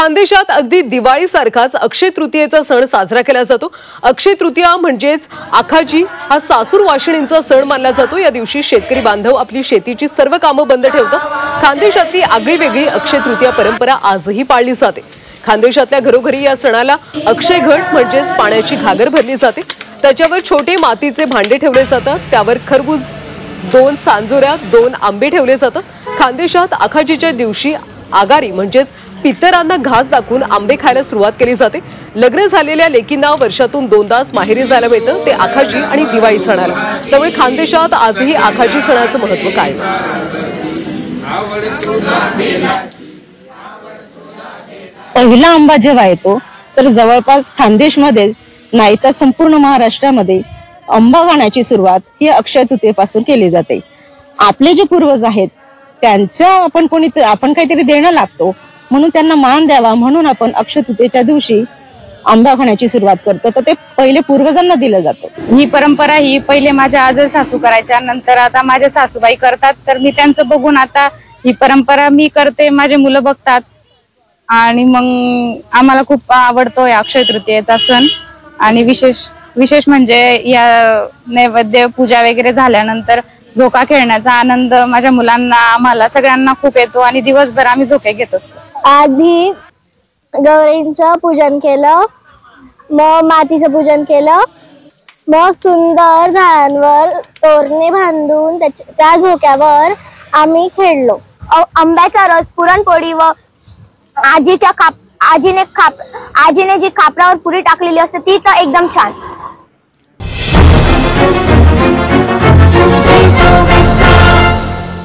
खानदेशात अगदी दिवाळीसारखाच अक्षय तृतीयेचा सण साजरा केला जातो। अक्षय तृतीया म्हणजेच आखाजी हा सासूर वाशिणींचा सण मानला जातो। या दिवशी शेतकरी बांधव आपली शेतीची सर्व कामं बंद ठेवतात। खानदेशातली आगळीवेगळी अक्षय तृतीया परंपरा आजही पाळली जाते। खानदेशातल्या घरोघरी या सणाला अक्षय घट म्हणजेच पाण्याची घागर भरली जाते। त्याच्यावर छोटे मातीचे भांडे ठेवले जातात, त्यावर खरबूज, 2 सांजोऱ्या, 2 आंबे ठेवले जातात। खानदेशात आखाजीच्या दिवशी आगारी म्हणजेच पितरांना घास दाखवून आंबे खायला सुरुवात केली जाते। लग्न झालेल्या लेकींना वर्षातून 2दाच माहेरी जायला मिळतं, ते आखाजी आणि दिवाळी सणाला। त्यामुळे खानदेशात आजही आखाजी सणाचं महत्त्व कायम। पहिला आंबा जेव्हा येतो तर जवळपास खानदेशमध्ये नाही तर संपूर्ण महाराष्ट्रामध्ये आंबा खाण्याची सुरुवात ही अक्षय तृतीयेपासून केली जाते। आपले जे पूर्वज आहेत त्यांचा आपण काहीतरी देणं लागतो, म्हणून त्यांना मान द्यावा म्हणून आपण अक्षय तृतीयेच्या दिवशी आंबा खाण्याची सुरुवात करतो। तर ते पहिले पूर्वजांना दिलं जातं। ही परंपरा ही पहिले माझ्या आजल सासू करायच्या, नंतर आता माझ्या सासूबाई करतात, तर मी त्यांचं बघून आता ही परंपरा मी करते, माझे मुलं बघतात आणि मग आम्हाला खूप आवडतो या अक्षय तृतीयेचा सण। आणि विशेष म्हणजे या नैवेद्य पूजा वगैरे झाल्यानंतर झोका खेळण्याचा आनंद माझ्या मुलांना, आम्हाला सगळ्यांना खूप येतो आणि दिवसभर आम्ही झोके घेत असतो। आधी गौरींचं पूजन केलं, मग मातीचं पूजन केलं, मग सुंदर झाडांवर तोरणे बांधून त्या झोक्यावर आम्ही खेळलो। आंब्याचा रस, पुरणपोळी व आजीने जी खापरावर पुरी टाकलेली असते ती तर एकदम छान।